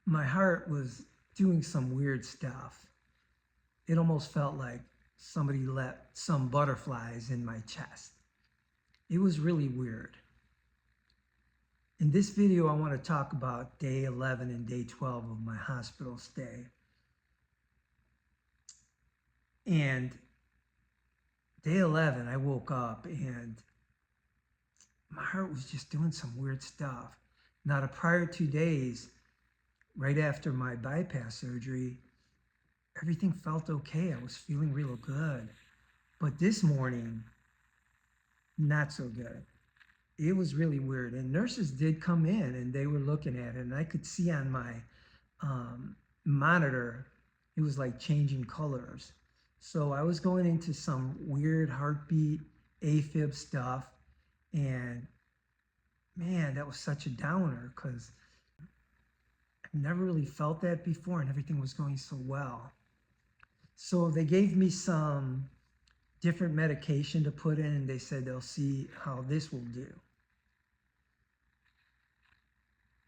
my heart was doing some weird stuff. It almost felt like somebody let some butterflies in my chest. It was really weird. In this video, I want to talk about day 11 and day 12 of my hospital stay. And day 11, I woke up and my heart was just doing some weird stuff. Now, the prior 2 days, right after my bypass surgery, everything felt okay. I was feeling real good. But this morning, not so good. It was really weird. And nurses did come in and they were looking at it, and I could see on my monitor, it was like changing colors. So I was going into some weird heartbeat, A-Fib stuff. And man, that was such a downer because I've never really felt that before and everything was going so well. So they gave me some different medication to put in, and they said they'll see how this will do.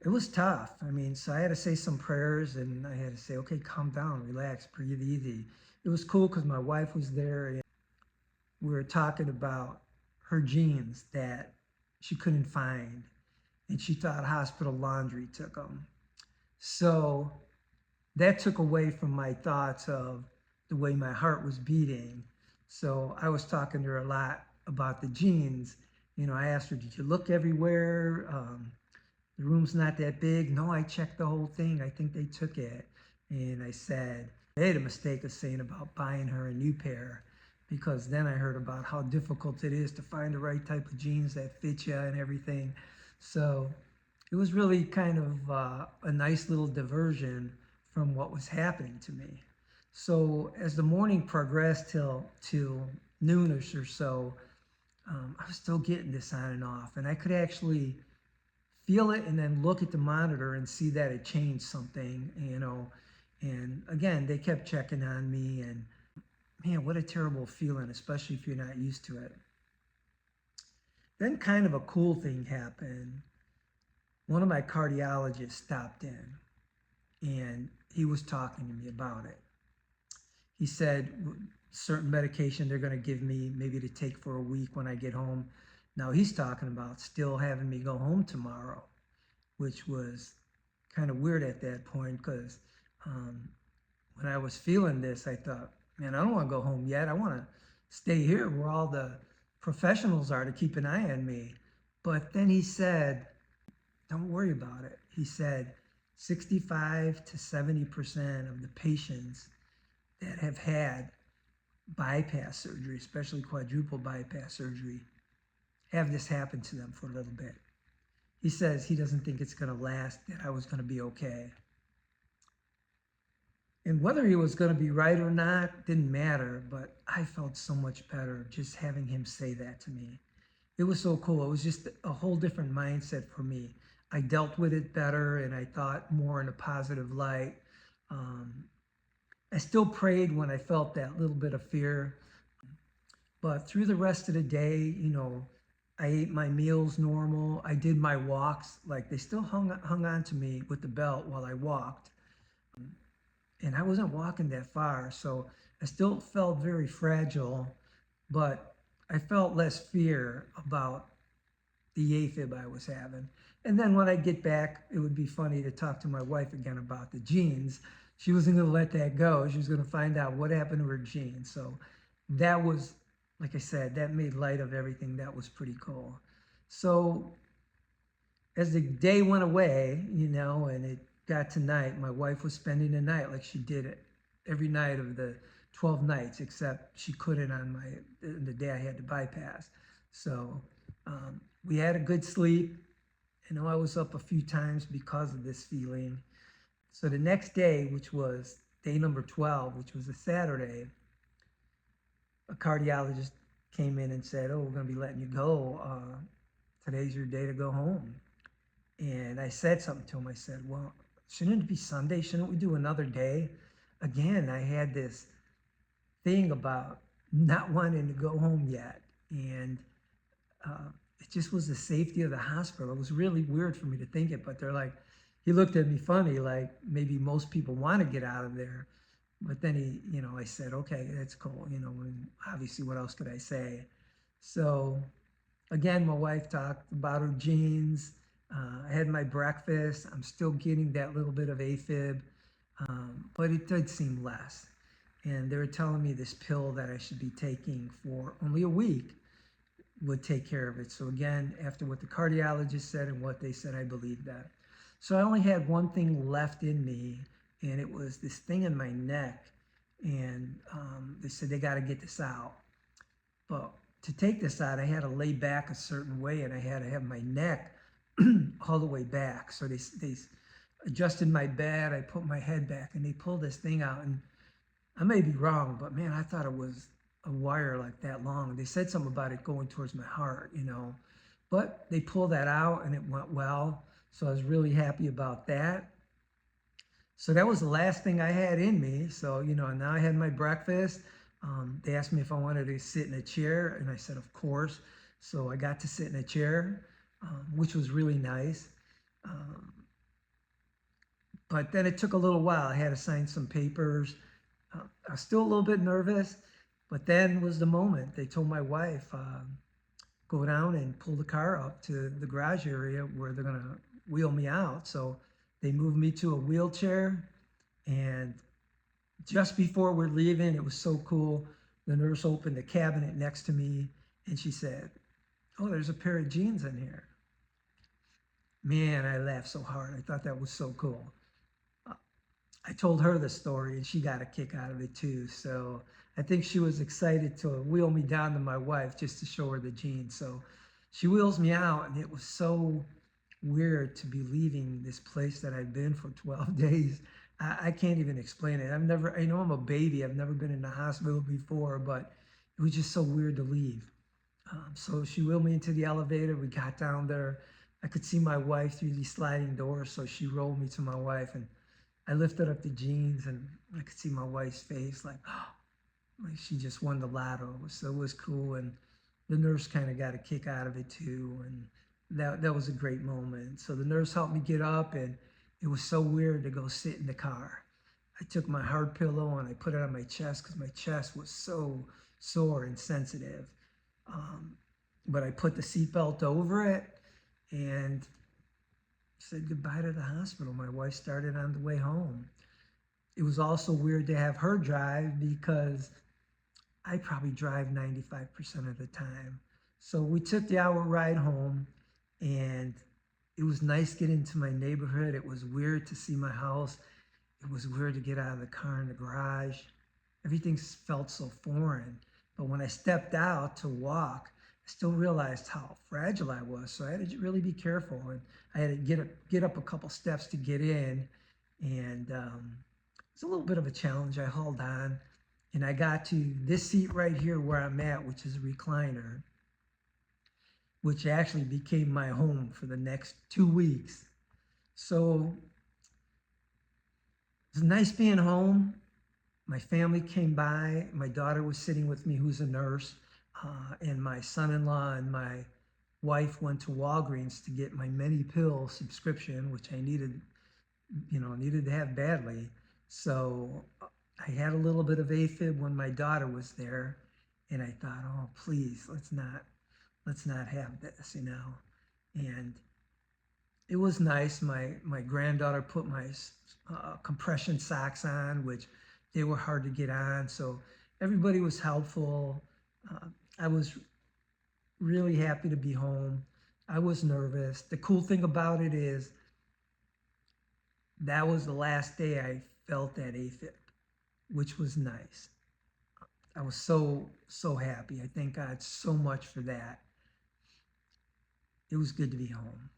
It was tough. I mean, so I had to say some prayers and I had to say, okay, calm down, relax, breathe easy. It was cool because my wife was there and we were talking about her jeans that she couldn't find, and she thought hospital laundry took them. So that took away from my thoughts of the way my heart was beating. So I was talking to her a lot about the jeans. You know, I asked her, did you look everywhere? The room's not that big. No, I checked the whole thing. I think they took it. And I said, I made a mistake of saying about buying her a new pair, because then I heard about how difficult it is to find the right type of jeans that fit you and everything. So it was really kind of a nice little diversion from what was happening to me. So as the morning progressed till noonish or so, I was still getting this on and off, and I could actually feel it and then look at the monitor and see that it changed something, you know. And again, they kept checking on me, and man, what a terrible feeling, especially if you're not used to it. Then kind of a cool thing happened. One of my cardiologists stopped in and he was talking to me about it. He said certain medication they're going to give me maybe to take for a week when I get home. Now he's talking about still having me go home tomorrow, which was kind of weird at that point because when I was feeling this, I thought, man, I don't want to go home yet. I want to stay here where all the professionals are to keep an eye on me. But then he said, don't worry about it. He said 65 to 70% of the patients that have had bypass surgery, especially quadruple bypass surgery, have this happen to them for a little bit. He says he doesn't think it's going to last, that I was going to be okay. And whether he was going to be right or not didn't matter, but I felt so much better just having him say that to me. It was so cool. It was just a whole different mindset for me. I dealt with it better and I thought more in a positive light. I still prayed when I felt that little bit of fear, but through the rest of the day, you know, I ate my meals normal. I did my walks, like they still hung on to me with the belt while I walked. And I wasn't walking that far, so I still felt very fragile, but I felt less fear about the A-Fib I was having. And then when I get back, it would be funny to talk to my wife again about the jeans. She wasn't going to let that go. She was going to find out what happened to her jeans. So that was, like I said, that made light of everything. That was pretty cool. So as the day went away, you know, and it got to night, my wife was spending the night like she did it every night of the 12 nights, except she couldn't on the day I had to bypass. So we had a good sleep. I know I was up a few times because of this feeling. So the next day, which was day number 12, which was a Saturday, a cardiologist came in and said, oh, we're going to be letting you go. Today's your day to go home. And I said something to him. I said, well, shouldn't it be Sunday? Shouldn't we do another day? Again, I had this thing about not wanting to go home yet. And it just was the safety of the hospital. It was really weird for me to think it, but they're like, he looked at me funny, like maybe most people want to get out of there. But then I said, okay, that's cool, and obviously what else could I say? So again, my wife talked about her genes. I had my breakfast. I'm still getting that little bit of A-Fib, but it did seem less. And they were telling me this pill that I should be taking for only a week would take care of it. So again, after what the cardiologist said and what they said, I believed that. So I only had one thing left in me, and it was this thing in my neck. And they said they got to get this out. But to take this out, I had to lay back a certain way, and I had to have my neck all the way back. So they adjusted my bed. I put my head back, and they pulled this thing out. And I may be wrong, but man, I thought it was a wire like that long. They said something about it going towards my heart. But they pulled that out, and it went well. So I was really happy about that. So that was the last thing I had in me. So, now I had my breakfast. They asked me if I wanted to sit in a chair, and I said, of course. So I got to sit in a chair, which was really nice. Um, but then it took a little while. I had to sign some papers. I was still a little bit nervous, but then was the moment. They told my wife, go down and pull the car up to the garage area where they're going to wheel me out. So they moved me to a wheelchair, and just before we're leaving, it was so cool. The nurse opened the cabinet next to me, and she said, oh, there's a pair of jeans in here. Man, I laughed so hard. I thought that was so cool. I told her the story, and she got a kick out of it too. So I think she was excited to wheel me down to my wife just to show her the jeans. So she wheels me out, and it was so weird to be leaving this place that I've been for 12 days. I can't even explain it. I know I'm a baby. I've never been in the hospital before, but it was just so weird to leave. So she wheeled me into the elevator. We got down there. I could see my wife through these sliding doors. So she rolled me to my wife, and I lifted up the jeans, and I could see my wife's face like, oh, like she just won the lotto. So it was cool. And the nurse kind of got a kick out of it too. And that was a great moment. So the nurse helped me get up, and it was so weird to go sit in the car. I took my heart pillow and I put it on my chest because my chest was so sore and sensitive. But I put the seatbelt over it and said goodbye to the hospital. My wife started on the way home. It was also weird to have her drive because I probably drive 95% of the time. So we took the hour ride home, and it was nice getting to my neighborhood. It was weird to see my house. It was weird to get out of the car in the garage. Everything felt so foreign. But when I stepped out to walk, I still realized how fragile I was. So I had to really be careful. And I had to get up a couple steps to get in. And it's a little bit of a challenge. I hauled on, and I got to this seat right here where I'm at, which is a recliner, which actually became my home for the next 2 weeks. So it was nice being home. My family came by. My daughter was sitting with me, who's a nurse, and my son-in-law and my wife went to Walgreens to get my many pill subscription, which I needed to have badly. So I had a little bit of A-Fib when my daughter was there, and I thought, oh, please, let's not have this. And it was nice. My granddaughter put my compression socks on, which they were hard to get on. So everybody was helpful. I was really happy to be home. I was nervous. The cool thing about it is that was the last day I felt that A-Fib, which was nice. I was so happy. I thank God so much for that. It was good to be home.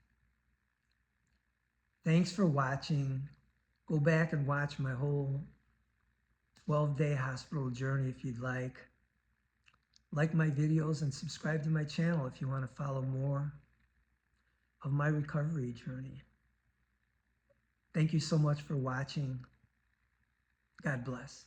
Thanks for watching. Go back and watch my whole 12-day hospital journey if you'd like. Like my videos and subscribe to my channel if you want to follow more of my recovery journey. Thank you so much for watching. God bless.